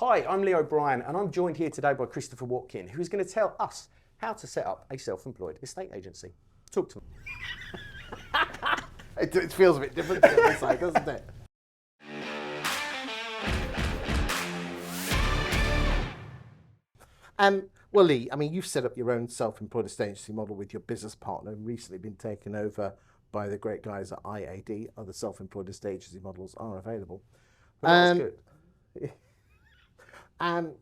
Hi, I'm Leo Bryan, and I'm joined here today by Christopher Watkin, who's going to tell us how to set up a self-employed estate agency. Talk to me. It feels a bit different to this side, doesn't it? Well, Lee, I mean, you've set up your own self-employed estate agency model with your business partner and recently been taken over by the great guys at IAD. Other self-employed estate agency models are available. Well, that's good. And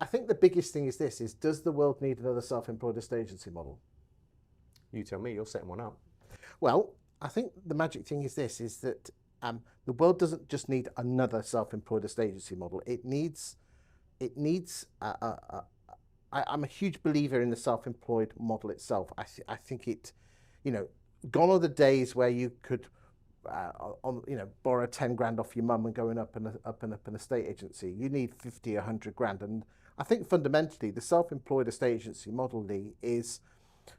I think the biggest thing is this, is does the world need another self-employed estate agency model? You tell me, you're setting one up. Well, I think the magic thing is this, is that the world doesn't just need another self-employed estate agency model. I'm a huge believer in the self-employed model itself. I think it, gone are the days where you could, borrow 10 grand off your mum and go up an estate agency. You need 50, 100 grand. And I think fundamentally the self-employed estate agency model, Lee, is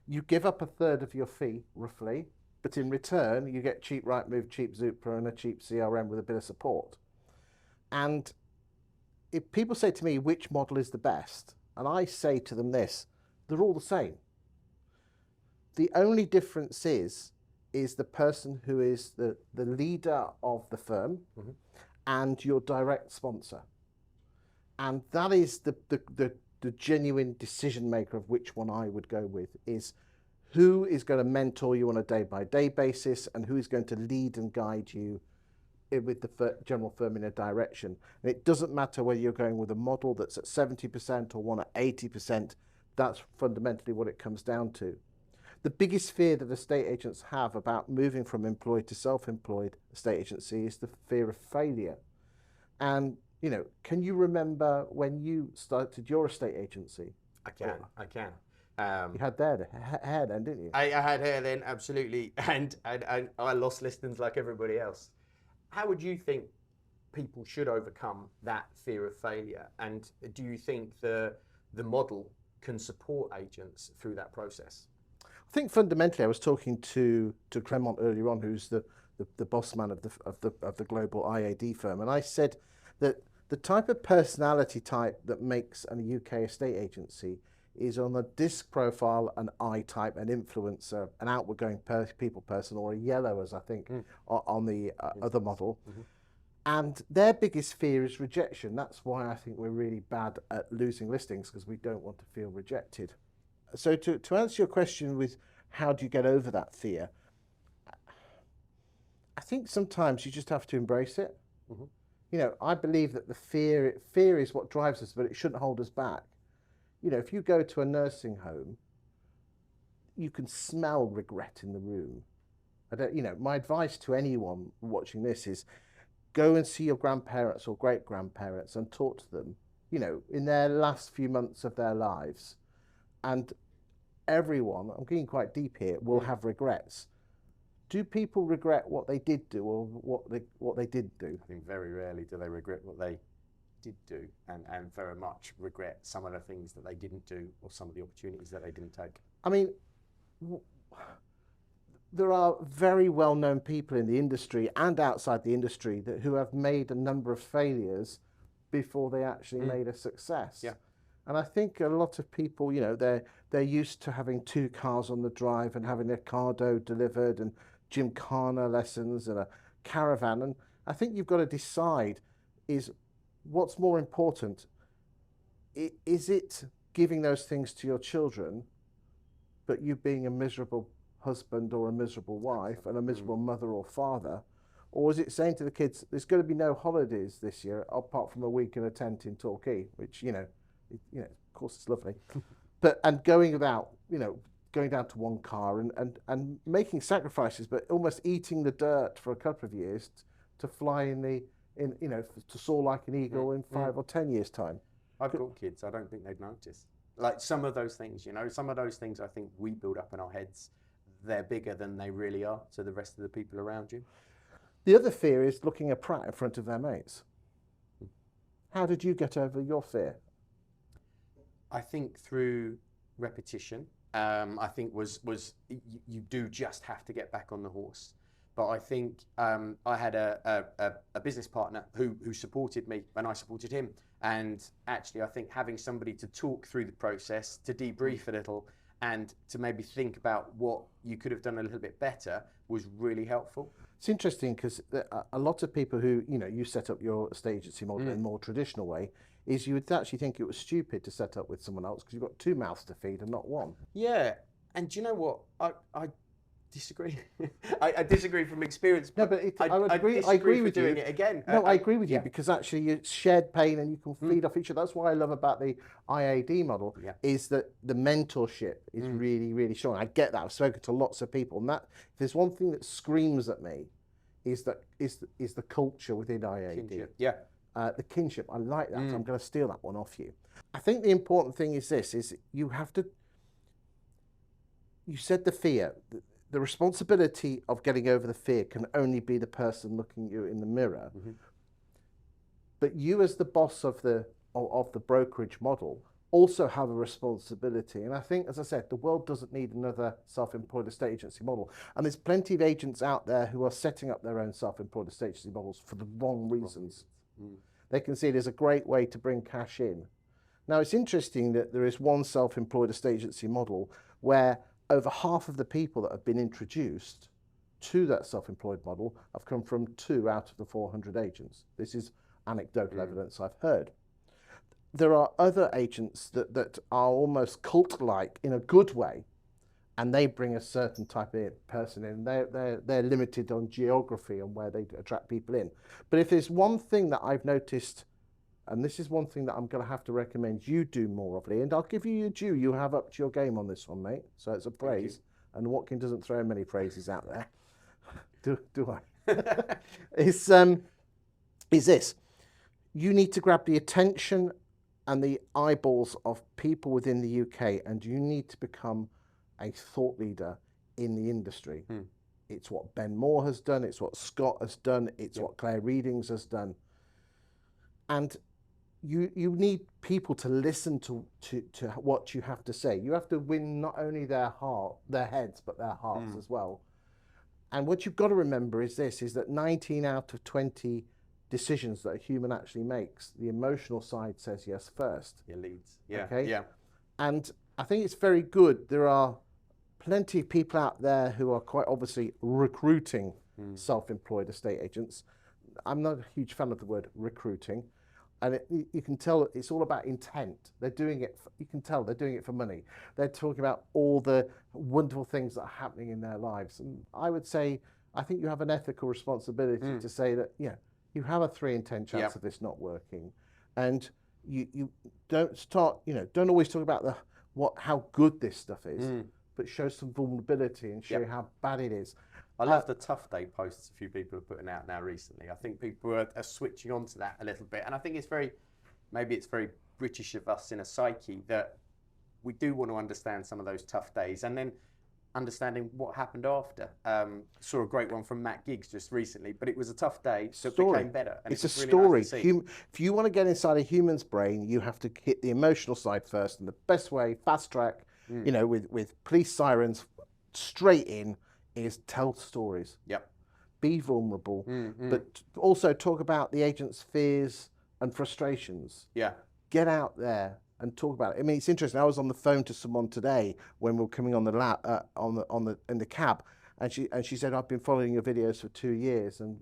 you give up a third of your fee, roughly, but in return you get cheap Rightmove, cheap Zoopla and a cheap CRM with a bit of support. And if people say to me, which model is the best? And I say to them this, they're all the same. The only difference is the person who is the leader of the firm and your direct sponsor. And that is the genuine decision maker of which one I would go with, is who is going to mentor you on a day-by-day basis and who is going to lead and guide you with the general firm in a direction. And it doesn't matter whether you're going with a model that's at 70% or one at 80%, that's fundamentally what it comes down to. The biggest fear that estate agents have about moving from employed to self-employed estate agency is the fear of failure. And, can you remember when you started your estate agency? I can. You had hair then, didn't you? I had hair then, absolutely, and I lost listings like everybody else. How would you think people should overcome that fear of failure? And do you think the model can support agents through that process? I think fundamentally, I was talking to Clement earlier on, who's the boss man of the global IAD firm, and I said that the type of personality type that makes a UK estate agency is on a disc profile, an I type, an influencer, an outward-going people person, or a yellow, as I think on the other model. And their biggest fear is rejection. That's why I think we're really bad at losing listings, because we don't want to feel rejected. So to answer your question with how do you get over that fear, I think sometimes you just have to embrace it. I believe that the fear is what drives us, but it shouldn't hold us back. If you go to a nursing home, you can smell regret in the room. My advice to anyone watching this is go and see your grandparents or great-grandparents and talk to them, in their last few months of their lives. And everyone, I'm getting quite deep here, will have regrets. Do people regret what they did do or what they didn't do? I think very rarely do they regret what they did do, and very much regret some of the things that they didn't do or some of the opportunities that they didn't take. I mean, there are very well-known people in the industry and outside the industry who have made a number of failures before they actually made a success. Yeah. And I think a lot of people, they're used to having 2 cars on the drive and having a cardo delivered and gymkhana lessons and a caravan. And I think you've got to decide is what's more important. Is it giving those things to your children, but you being a miserable husband or a miserable wife and a miserable mother or father? Or is it saying to the kids, there's going to be no holidays this year, apart from a week in a tent in Torquay, which, of course it's lovely. And going about, going down to 1 car and making sacrifices, but almost eating the dirt for a couple of years to fly to soar like an eagle in 5 or 10 years' time. I've got kids, I don't think they'd notice. Like some of those things, some of those things I think we build up in our heads, they're bigger than they really are to the rest of the people around you. The other fear is looking a prat in front of their mates. How did you get over your fear? I think through repetition. I think you do just have to get back on the horse. But I think I had a business partner who supported me and I supported him, And actually, I think having somebody to talk through the process, to debrief a little, and to maybe think about what you could have done a little bit better was really helpful. It's interesting because a lot of people who, you set up your estate agency model in a more traditional way, is you would actually think it was stupid to set up with someone else because you've got two mouths to feed and not one. Yeah, and do you know what? I disagree. I disagree from experience. No, but I would agree. I agree with doing you. it again. No, I agree with you yeah. because actually it's shared pain and you can feed off each other. That's what I love about the IAD model, is that the mentorship is really, really strong. I get that. I've spoken to lots of people, and that if there's one thing that screams at me, is the culture within IAD. Kinship. Yeah. The kinship. I like that. So I'm going to steal that one off you. I think the important thing is this: is you have to. You said the fear. The responsibility of getting over the fear can only be the person looking you in the mirror. But you, as the boss of the brokerage model, also have a responsibility. And I think, as I said, the world doesn't need another self-employed estate agency model. And there's plenty of agents out there who are setting up their own self-employed estate agency models for the wrong reasons. They can see it as a great way to bring cash in. Now, it's interesting that there is one self-employed estate agency model where over half of the people that have been introduced to that self-employed model have come from 2 out of the 400 agents. This is anecdotal evidence I've heard. There are other agents that are almost cult-like in a good way, and they bring a certain type of person in. They're limited on geography and where they attract people in. But if there's one thing that I've noticed, and this is one thing that I'm going to have to recommend you do more of, Lee, and I'll give you your due. You have upped your game on this one, mate. So it's a praise. And Watkin doesn't throw many praises out there. do I? is this. You need to grab the attention and the eyeballs of people within the UK, and you need to become a thought leader in the industry. It's what Ben Moore has done. It's what Scott has done. It's what Claire Readings has done. And you need people to listen to what you have to say. You have to win not only their heads, but their hearts as well. And what you've got to remember is this, is that 19 out of 20 decisions that a human actually makes, the emotional side says yes first. It leads. Yeah. Okay? Yeah. And I think it's very good. There are plenty of people out there who are quite obviously recruiting self-employed estate agents. I'm not a huge fan of the word recruiting. And you can tell it's all about intent. They're doing it, you can tell they're doing it for money. They're talking about all the wonderful things that are happening in their lives. And I would say, I think you have an ethical responsibility to say that, you have a 3 in 10 chance of this not working. And you don't start, don't always talk about how good this stuff is, but show some vulnerability and show how bad it is. I love the tough day posts a few people are putting out now recently. I think people are switching on to that a little bit. And I think maybe it's very British of us in a psyche that we do want to understand some of those tough days and then understanding what happened after. Saw a great one from Matt Giggs just recently, but it was a tough day, so it became better. And it's a really story. Nice to see. If you want to get inside a human's brain, you have to hit the emotional side first. And the best way, fast track, with police sirens straight in, is tell stories. Be vulnerable, but also talk about the agent's fears and frustrations. Get out there and talk about it. I mean, it's interesting. I was on the phone to someone today when we were coming on in the cab, and she said, "I've been following your videos for 2 years, and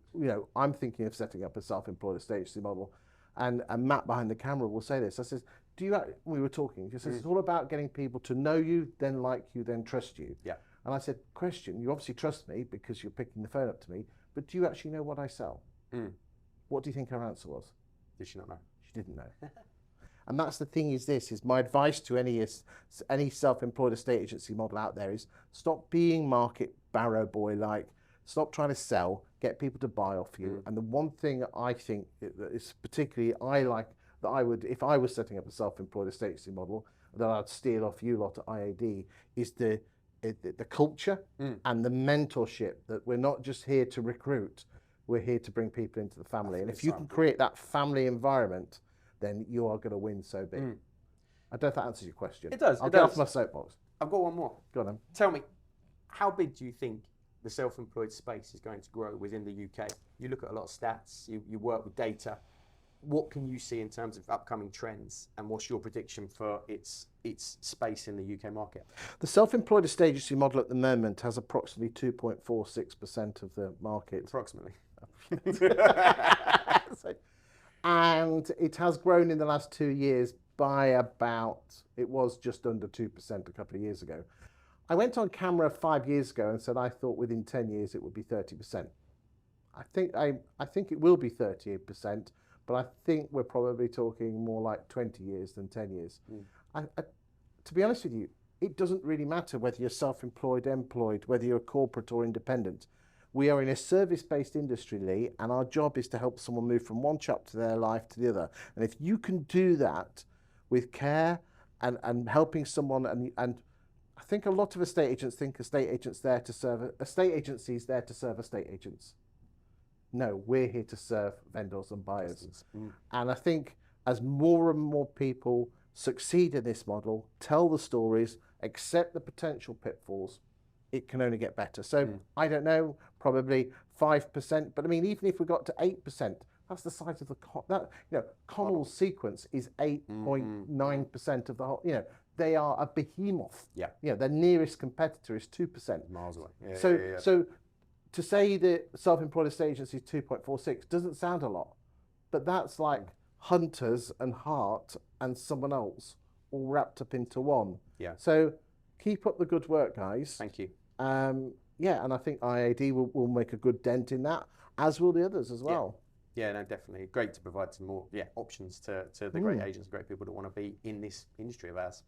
I'm thinking of setting up a self-employed estate agency model." And Matt behind the camera will say this. I says, we were talking. She says, it's all about getting people to know you, then like you, then trust you. And I said, question, you obviously trust me because you're picking the phone up to me, but do you actually know what I sell? What do you think her answer was? Did she not know? She didn't know. And that's the thing is my advice to any self-employed estate agency model out there is stop being market barrow boy like, stop trying to sell, get people to buy off you. And the one thing I think that is particularly I like, that I would, if I was setting up a self-employed estate agency model, that I'd steal off you lot at IAD, is the culture and the mentorship, that we're not just here to recruit, we're here to bring people into the family. And if you can create that family environment, then you are going to win so big. I don't know if that answers your question. It does. I'll get off my soapbox. I've got one more. Go on then. Tell me, how big do you think the self-employed space is going to grow within the UK? You look at a lot of stats, you work with data. what can you see in terms of upcoming trends, and what's your prediction for its space in the UK market? The self-employed estate agency model at the moment has approximately 2.46% of the market. Approximately. So, and it has grown in the last 2 years by about, it was just under 2% a couple of years ago. I went on camera 5 years ago and said I thought within 10 years it would be 30%. I think it will be 38%, but I think we're probably talking more like 20 years than 10 years. To be honest with you, it doesn't really matter whether you're self-employed, employed, whether you're a corporate or independent. We are in a service-based industry, Lee, and our job is to help someone move from one chapter of their life to the other. And if you can do that with care and helping someone, and I think a lot of estate agents think estate agencies there to serve estate agents. No, we're here to serve vendors and buyers. And I think as more and more people succeed in this model, tell the stories, accept the potential pitfalls, it can only get better. So I don't know, probably 5%, but I mean, even if we got to 8%, that's the size of the Connell's sequence is 8.9% of the whole. They are a behemoth. Yeah. Their nearest competitor is 2%. Miles away. So to say that self-employed estate agency is 2.46 doesn't sound a lot, but that's like Hunters and Hart and someone else all wrapped up into one. Yeah. So keep up the good work, guys. Thank you. Yeah, and I think IAD will make a good dent in that, as will the others as well. Yeah, no, definitely. Great to provide some more options to the great agents, great people that want to be in this industry of ours.